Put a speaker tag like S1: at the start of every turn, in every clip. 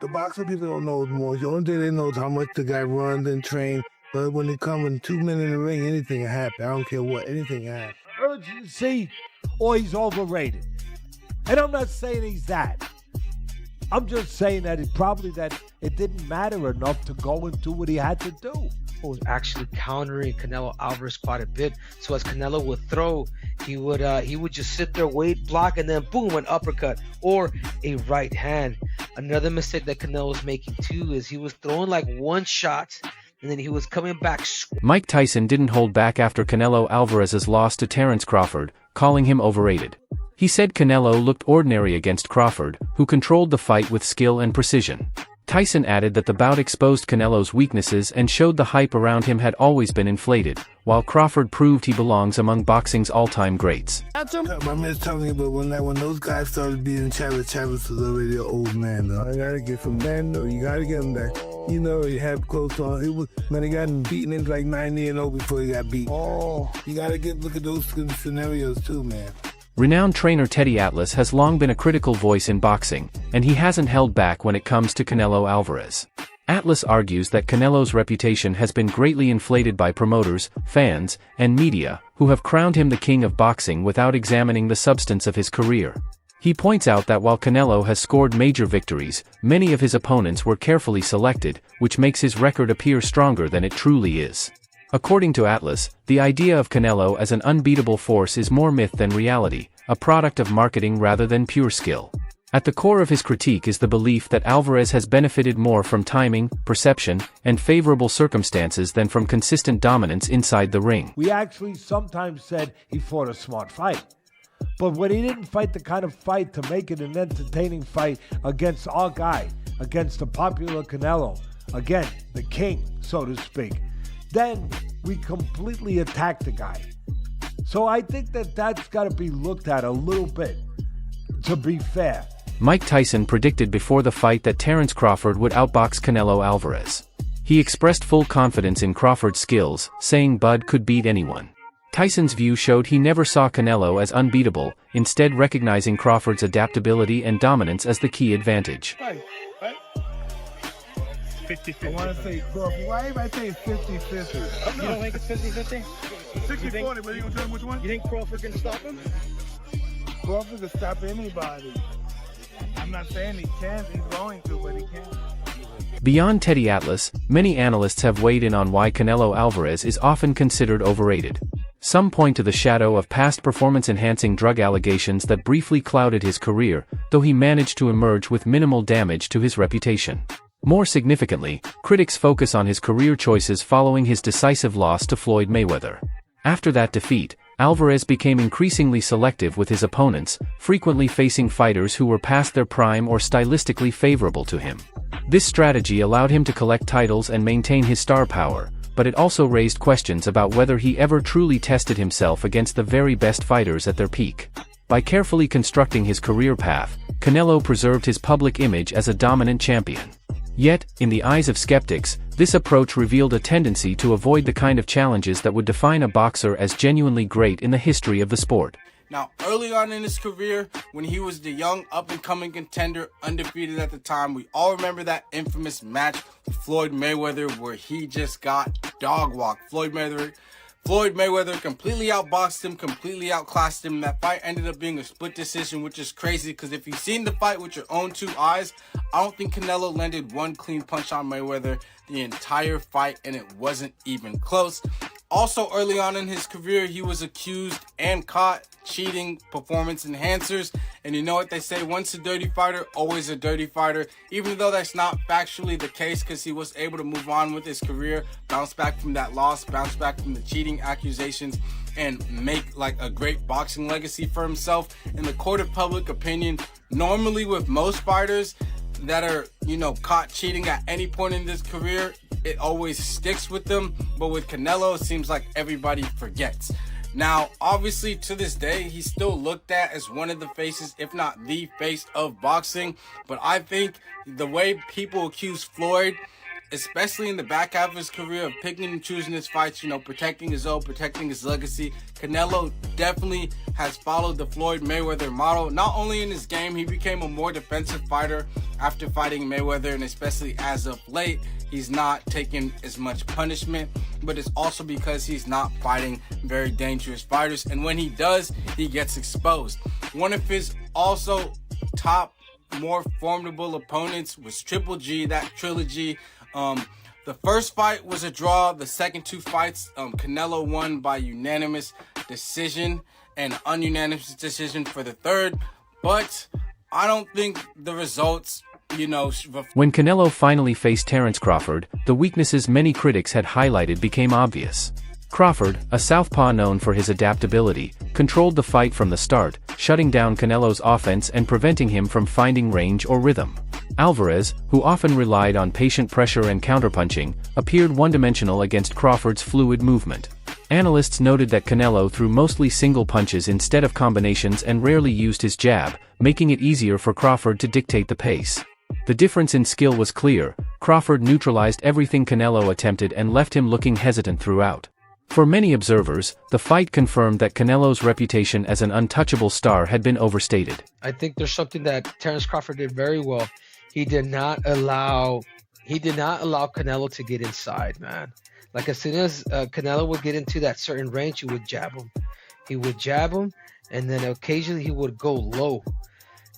S1: the boxing people don't know more. The only thing they know is how much the guy runs and trains. But when they come in 2 minutes in the ring, anything can happen. I don't care what, anything can happen.
S2: Urgency, or he's overrated. And I'm not saying he's that. I'm just saying that it didn't matter enough to go and do what he had to do.
S3: Was actually countering Canelo Alvarez quite a bit. So as Canelo would throw, he would just sit there, wait, block, and then boom, an uppercut or a right hand. Another mistake that Canelo was making too is he was throwing like one shot and then he was coming back.
S4: Mike Tyson didn't hold back after Canelo Alvarez's loss to Terence Crawford, calling him overrated. He said Canelo looked ordinary against Crawford, who controlled the fight with skill and precision. Tyson added that the bout exposed Canelo's weaknesses and showed the hype around him had always been inflated, while Crawford proved he belongs among boxing's all-time greats.
S1: My man's telling me, but when those guys started beating Chavez was already an old man, though. I gotta get from then, though. You gotta get him back. You know, he had close on. He got him beaten in like 90-0 before he got beat. Oh, you gotta look at those scenarios too, man.
S4: Renowned trainer Teddy Atlas has long been a critical voice in boxing, and he hasn't held back when it comes to Canelo Alvarez. Atlas argues that Canelo's reputation has been greatly inflated by promoters, fans, and media, who have crowned him the king of boxing without examining the substance of his career. He points out that while Canelo has scored major victories, many of his opponents were carefully selected, which makes his record appear stronger than it truly is. According to Atlas, the idea of Canelo as an unbeatable force is more myth than reality, a product of marketing rather than pure skill. At the core of his critique is the belief that Alvarez has benefited more from timing, perception, and favorable circumstances than from consistent dominance inside the ring.
S2: We actually sometimes said he fought a smart fight. But when he didn't fight the kind of fight to make it an entertaining fight against our guy, against the popular Canelo, again, the king, so to speak, then we completely attacked the guy. So I think that's got to be looked at a little bit, to be fair.
S4: Mike Tyson predicted before the fight that Terence Crawford would outbox Canelo Alvarez. He expressed full confidence in Crawford's skills, saying Bud could beat anyone. Tyson's view showed he never saw Canelo as unbeatable, instead recognizing Crawford's adaptability and dominance as the key advantage.
S1: Right. 50-50. I want to say Crawford. Why am I saying 50-50?
S5: You don't think it's 50-50?
S1: 60-40, but you gonna tell him which one?
S5: You think Crawford can stop him?
S1: Crawford can stop anybody. I'm not saying he can't, he's going to, but he can't.
S4: Beyond Teddy Atlas, many analysts have weighed in on why Canelo Alvarez is often considered overrated. Some point to the shadow of past performance-enhancing drug allegations that briefly clouded his career, though he managed to emerge with minimal damage to his reputation. More significantly, critics focus on his career choices following his decisive loss to Floyd Mayweather. After that defeat, Alvarez became increasingly selective with his opponents, frequently facing fighters who were past their prime or stylistically favorable to him. This strategy allowed him to collect titles and maintain his star power, but it also raised questions about whether he ever truly tested himself against the very best fighters at their peak. By carefully constructing his career path, Canelo preserved his public image as a dominant champion. Yet, in the eyes of skeptics, this approach revealed a tendency to avoid the kind of challenges that would define a boxer as genuinely great in the history of the sport.
S6: Now, early on in his career, when he was the young up-and-coming contender, undefeated at the time, we all remember that infamous match with Floyd Mayweather where he just got dog-walked. Floyd Mayweather completely outboxed him, completely outclassed him. That fight ended up being a split decision, which is crazy because if you've seen the fight with your own two eyes, I don't think Canelo landed one clean punch on Mayweather the entire fight, and it wasn't even close. Also, early on in his career, he was accused and caught cheating performance enhancers. And you know what they say, once a dirty fighter, always a dirty fighter. Even though that's not factually the case because he was able to move on with his career, bounce back from that loss, bounce back from the cheating accusations, and make like a great boxing legacy for himself. In the court of public opinion, normally with most fighters that are, caught cheating at any point in this career, it always sticks with them. But with Canelo, it seems like everybody forgets. Now, obviously, to this day, he's still looked at as one of the faces, if not the face of boxing. But I think the way people accuse Floyd especially in the back half of his career, of picking and choosing his fights, protecting his own, protecting his legacy. Canelo definitely has followed the Floyd Mayweather model. Not only in his game, he became a more defensive fighter after fighting Mayweather, and especially as of late, he's not taking as much punishment, but it's also because he's not fighting very dangerous fighters, and when he does, he gets exposed. One of his also top, more formidable opponents was Triple G, that trilogy. The first fight was a draw. The second two fights, Canelo won by unanimous decision and ununanimous decision for the third, but I don't think the results,
S4: When Canelo finally faced Terence Crawford, the weaknesses many critics had highlighted became obvious. Crawford, a southpaw known for his adaptability, controlled the fight from the start, shutting down Canelo's offense and preventing him from finding range or rhythm. Alvarez, who often relied on patient pressure and counterpunching, appeared one-dimensional against Crawford's fluid movement. Analysts noted that Canelo threw mostly single punches instead of combinations and rarely used his jab, making it easier for Crawford to dictate the pace. The difference in skill was clear. Crawford neutralized everything Canelo attempted and left him looking hesitant throughout. For many observers, the fight confirmed that Canelo's reputation as an untouchable star had been overstated.
S3: I think there's something that Terence Crawford did very well. He did not allow Canelo to get inside, man. Like, as soon as Canelo would get into that certain range, he would jab him. He would jab him, and then occasionally he would go low.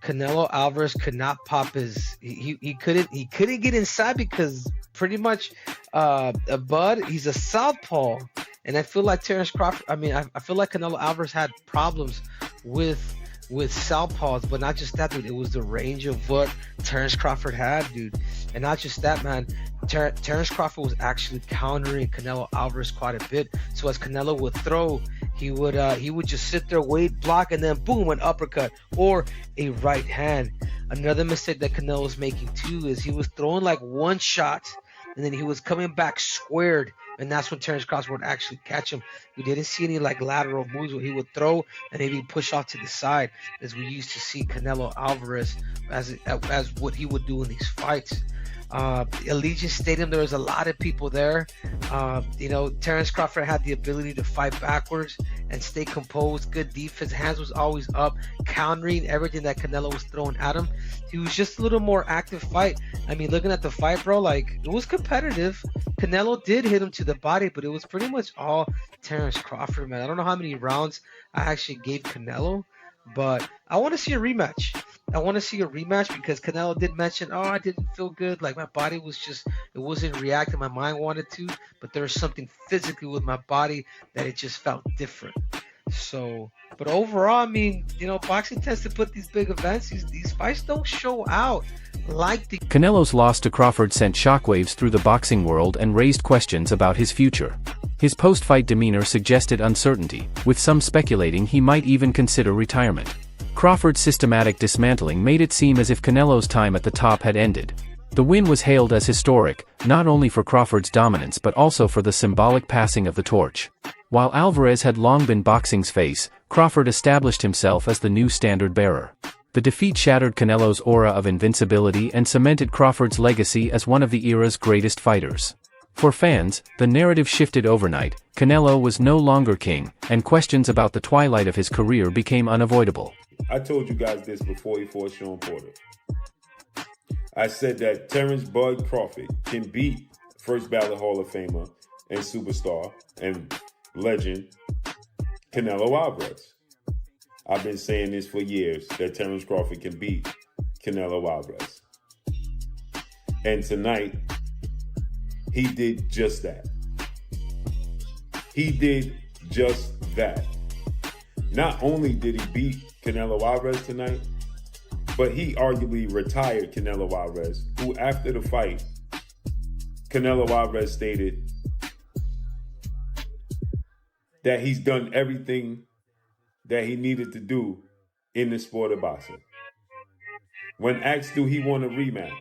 S3: Canelo Alvarez could not pop his. He couldn't get inside because pretty much, Bud, he's a southpaw, and I feel like Terence Crawford. I feel like Canelo Alvarez had problems with southpaws, but not just that, dude. It was the range of what Terence Crawford had, dude, and not just that, man. Terence Crawford was actually countering Canelo Alvarez quite a bit. So as Canelo would throw, he would just sit there, wait, block, and then boom, an uppercut or a right hand. Another mistake that Canelo was making too is he was throwing like one shot, and then he was coming back squared, and that's when Terence Crawford would actually catch him. We didn't see any like lateral moves where he would throw and maybe push off to the side, as we used to see Canelo Alvarez as what he would do in these fights. Allegiant Stadium, there was a lot of people there. Terence Crawford had the ability to fight backwards and stay composed. Good defense, hands was always up, countering everything that Canelo was throwing at him. He was just a little more active fight. Looking at the fight, bro, like, it was competitive. Canelo did hit him to the body, but it was pretty much all Terence Crawford, man. I don't know how many rounds I actually gave Canelo, but I want to see a rematch. Because Canelo did mention, I didn't feel good. Like, my body was it wasn't reacting. My mind wanted to, but there was something physically with my body that it just felt different. So, but overall, boxing tends to put these big events. These fights don't show out like the...
S4: Canelo's loss to Crawford sent shockwaves through the boxing world and raised questions about his future. His post-fight demeanor suggested uncertainty, with some speculating he might even consider retirement. Crawford's systematic dismantling made it seem as if Canelo's time at the top had ended. The win was hailed as historic, not only for Crawford's dominance but also for the symbolic passing of the torch. While Alvarez had long been boxing's face, Crawford established himself as the new standard-bearer. The defeat shattered Canelo's aura of invincibility and cemented Crawford's legacy as one of the era's greatest fighters. For fans, the narrative shifted overnight. Canelo was no longer king, and questions about the twilight of his career became unavoidable.
S7: I told you guys this before he fought Sean Porter. I said that Terence Bud Crawford can beat first ballot Hall of Famer and superstar and legend Canelo Alvarez. I've been saying this for years, that Terence Crawford can beat Canelo Alvarez. And tonight, he did just that. He did just that. Not only did he beat Canelo Alvarez tonight, but he arguably retired Canelo Alvarez, who after the fight, Canelo Alvarez stated that he's done everything that he needed to do in the sport of boxing. When asked do he want a rematch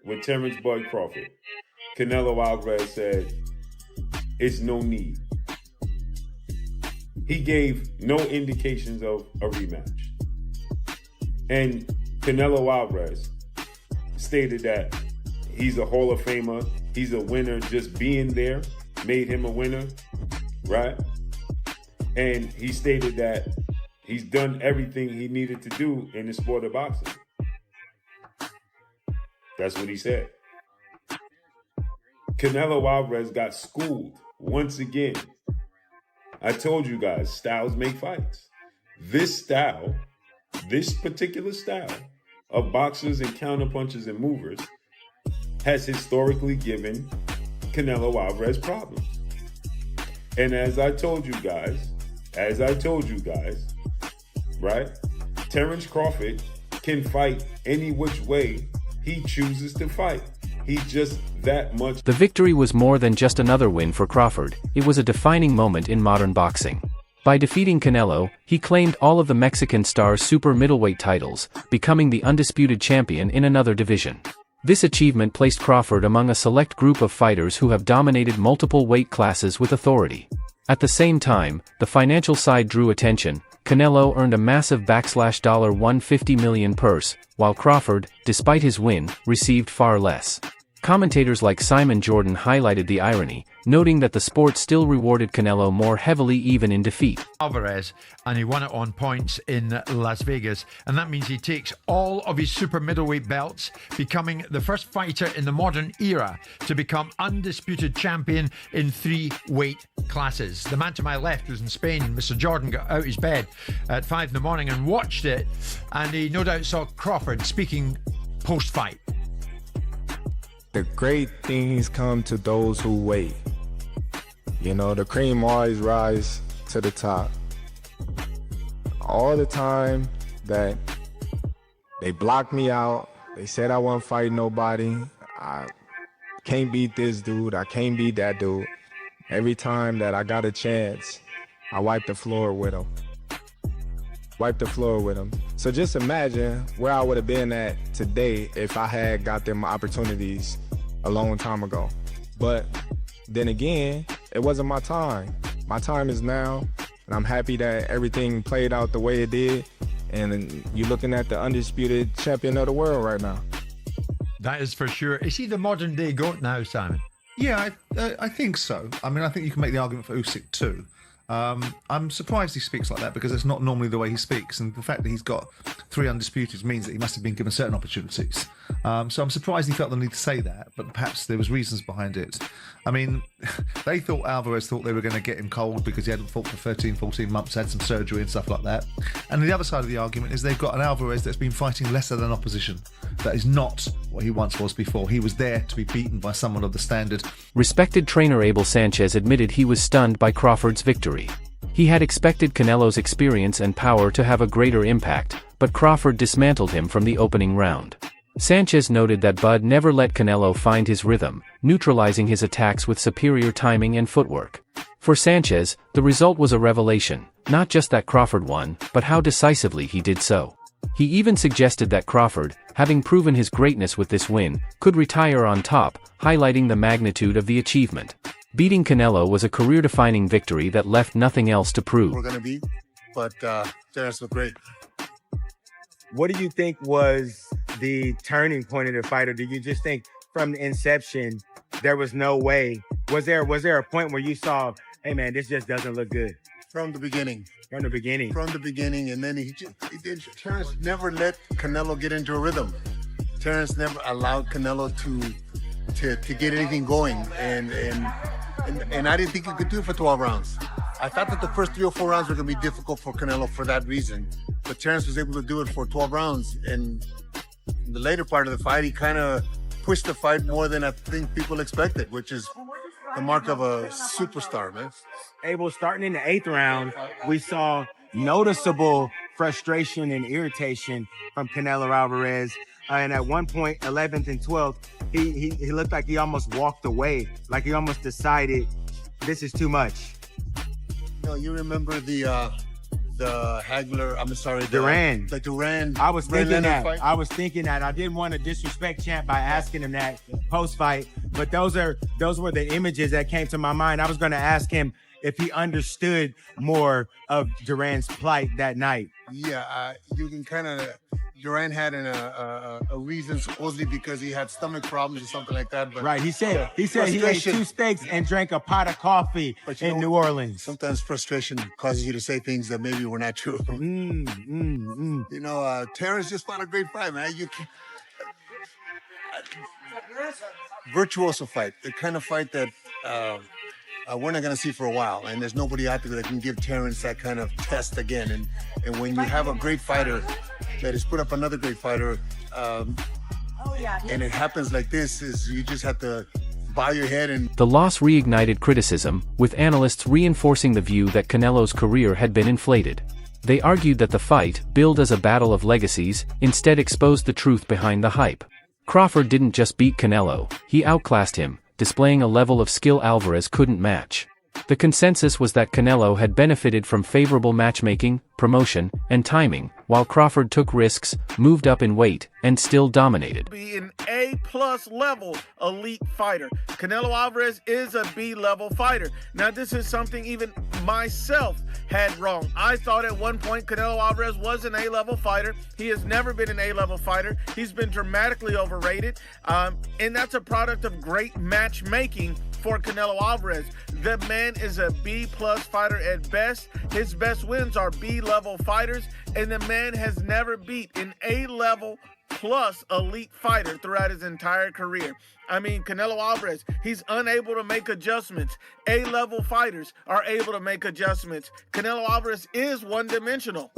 S7: with Terence Bud Crawford, Canelo Alvarez said, "It's no need." He gave no indications of a rematch. And Canelo Alvarez stated that he's a Hall of Famer, he's a winner just being there made him a winner, right? And he stated that he's done everything he needed to do in the sport of boxing. That's what he said. Canelo Alvarez got schooled once again. I told you guys, styles make fights. This particular style of boxers and counterpunchers and movers has historically given Canelo Alvarez problems. And as I told you guys, right? Terrence Crawford can fight any which way he chooses to fight. He's just that much.
S4: The victory was more than just another win for Crawford, it was a defining moment in modern boxing. By defeating Canelo, he claimed all of the Mexican star's super middleweight titles, becoming the undisputed champion in another division. This achievement placed Crawford among a select group of fighters who have dominated multiple weight classes with authority. At the same time, the financial side drew attention. Canelo earned a massive $150 million purse, while Crawford, despite his win, received far less. Commentators like Simon Jordan highlighted the irony, noting that the sport still rewarded Canelo more heavily even in defeat.
S8: Alvarez, and he won it on points in Las Vegas, and that means he takes all of his super middleweight belts, becoming the first fighter in the modern era to become undisputed champion in 3 weight classes. The man to my left was in Spain. Mr. Jordan got out his bed at 5 in the morning and watched it, and he no doubt saw Crawford speaking post-fight.
S9: The great things come to those who wait. You know, the cream always rise to the top. All the time that they blocked me out, they said I won't fight nobody, I can't beat this dude, I can't beat that dude. Every time that I got a chance, I wiped the floor with him. So just imagine where I would have been at today if I had got them opportunities a long time ago. But then again, it wasn't my time. My time is now, and I'm happy that everything played out the way it did. And you're looking at the undisputed champion of the world right now.
S8: That is for sure. Is he the modern day GOAT now, Simon?
S10: Yeah, I think so. I mean, I think you can make the argument for Usyk too. I'm surprised he speaks like that because it's not normally the way he speaks, and the fact that he's got 3 undisputed means that he must have been given certain opportunities. So I'm surprised he felt the need to say that, but perhaps there was reasons behind it. I mean, Alvarez thought they were going to get him cold because he hadn't fought for 13, 14 months, had some surgery and stuff like that. And the other side of the argument is they've got an Alvarez that's been fighting lesser than opposition. That is not what he once was before. He was there to be beaten by someone of the standard.
S4: Respected trainer Abel Sanchez admitted he was stunned by Crawford's victory. He had expected Canelo's experience and power to have a greater impact, but Crawford dismantled him from the opening round. Sanchez noted that Bud never let Canelo find his rhythm, neutralizing his attacks with superior timing and footwork. For Sanchez, the result was a revelation, not just that Crawford won, but how decisively he did so. He even suggested that Crawford, having proven his greatness with this win, could retire on top, highlighting the magnitude of the achievement. Beating Canelo was a career-defining victory that left nothing else to prove.
S11: We're going to beat, but Terrence was great.
S12: What do you think was the turning point of the fight, or do you just think from the inception there was no way? Was there a point where you saw, hey man, this just doesn't look good?
S11: From the beginning.
S12: From the beginning, and then he did.
S11: Terrence never let Canelo get into a rhythm. Terrence never allowed Canelo to get anything going, and I didn't think he could do it for 12 rounds. I thought that the first 3 or 4 rounds were going to be difficult for Canelo for that reason, but Terrence was able to do it for 12 rounds, and in the later part of the fight, he kind of pushed the fight more than I think people expected, which is the mark of a superstar, man.
S12: Abel, starting in the 8th round, we saw noticeable frustration and irritation from Canelo Alvarez. And at one point, 11th and 12th, he looked like he almost walked away, like he almost decided this is too much.
S11: You remember the Hagler,
S12: Duran.
S11: The Duran.
S12: I was thinking that.
S11: Fight?
S12: I was thinking that. I didn't want to disrespect Champ by asking him that post-fight, but those were the images that came to my mind. I was going to ask him, if he understood more of Duran's plight that night.
S11: Yeah, you can kind of. Duran had a reason supposedly because he had stomach problems or something like that. But
S12: right, he said he ate 2 steaks and drank a pot of coffee in New Orleans.
S11: Sometimes frustration causes you to say things that maybe were not true. You know, Terrence just fought a great fight, man. You can virtuoso fight, the kind of fight that we're not gonna see for a while, and there's nobody out there that can give Terrence that kind of test again. And when you have a great fighter that has put up another great fighter, and it happens like this, is you just have to bow your head. And
S4: the loss reignited criticism, with analysts reinforcing the view that Canelo's career had been inflated. They argued that the fight, billed as a battle of legacies, instead exposed the truth behind the hype. Crawford didn't just beat Canelo, he outclassed him, displaying a level of skill Alvarez couldn't match. The consensus was that Canelo had benefited from favorable matchmaking, promotion, and timing, while Crawford took risks, moved up in weight, and still dominated.
S13: Be an A-plus level elite fighter. Canelo Alvarez is a B-level fighter. Now, this is something even myself had wrong. I thought at one point Canelo Alvarez was an A-level fighter. He has never been an A-level fighter. He's been dramatically overrated, and that's a product of great matchmaking for Canelo Alvarez. The man is a B-plus fighter at best. His best wins are B-level fighters, and the man has never beat an A-level plus elite fighter throughout his entire career. I mean, Canelo Alvarez, he's unable to make adjustments. A-level fighters are able to make adjustments. Canelo Alvarez is one-dimensional.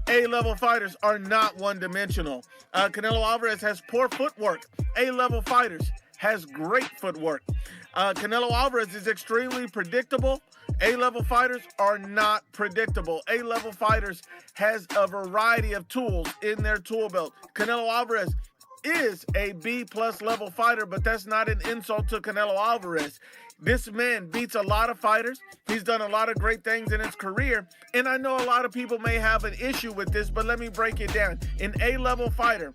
S13: A-level fighters are not one-dimensional. Canelo Alvarez has poor footwork. A-level fighters has great footwork. Canelo Alvarez is extremely predictable. A-level fighters are not predictable. A-level fighters has a variety of tools in their tool belt. Canelo Alvarez is a B-plus level fighter, but that's not an insult to Canelo Alvarez. This man beats a lot of fighters. He's done a lot of great things in his career, and I know a lot of people may have an issue with this, but let me break it down. An A-level fighter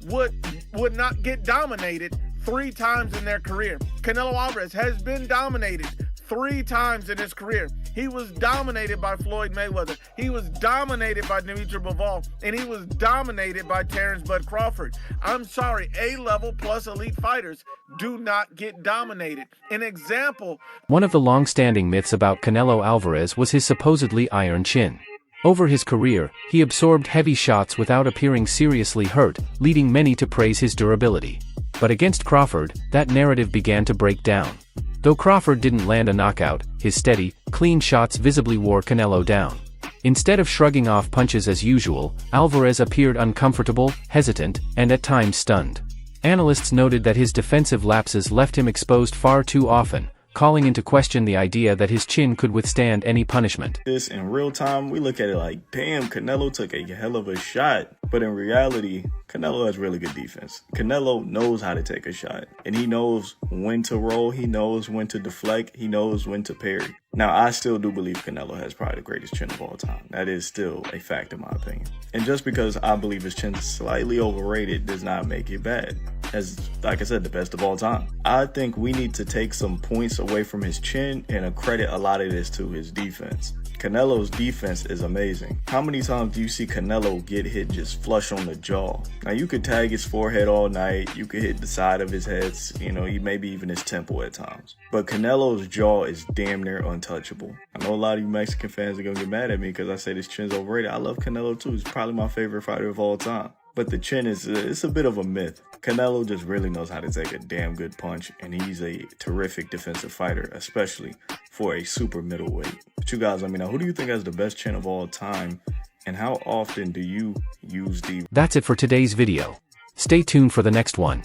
S13: would not get dominated 3 times in their career. Canelo Alvarez has been dominated 3 times in his career. He was dominated by Floyd Mayweather. He was dominated by Dimitri Bivol, and he was dominated by Terrence Bud Crawford. I'm sorry, A-level plus elite fighters do not get dominated. An example.
S4: One of the long-standing myths about Canelo Alvarez was his supposedly iron chin. Over his career, he absorbed heavy shots without appearing seriously hurt, leading many to praise his durability. But against Crawford, that narrative began to break down. Though Crawford didn't land a knockout, his steady, clean shots visibly wore Canelo down. Instead of shrugging off punches as usual, Alvarez appeared uncomfortable, hesitant, and at times stunned. Analysts noted that his defensive lapses left him exposed far too often, calling into question the idea that his chin could withstand any punishment.
S14: This in real time, we look at it like, damn, Canelo took a hell of a shot. But in reality, Canelo has really good defense. Canelo knows how to take a shot, and he knows when to roll, he knows when to deflect, he knows when to parry. Now, I still do believe Canelo has probably the greatest chin of all time. That is still a fact in my opinion. And just because I believe his chin is slightly overrated does not make it bad. As, like I said, the best of all time. I think we need to take some points away from his chin and accredit a lot of this to his defense. Canelo's defense is amazing. How many times do you see Canelo get hit just flush on the jaw? Now, you could tag his forehead all night, you could hit the side of his head, maybe even his temple at times. But Canelo's jaw is damn near untouchable. I know a lot of you Mexican fans are gonna get mad at me because I say this chin's overrated. I love Canelo too. He's probably my favorite fighter of all time. But the chin it's a bit of a myth. Canelo just really knows how to take a damn good punch, and he's a terrific defensive fighter, especially for a super middleweight. But you guys, let me know, who do you think has the best chin of all time, and how often do you use the...
S4: That's it for today's video. Stay tuned for the next one.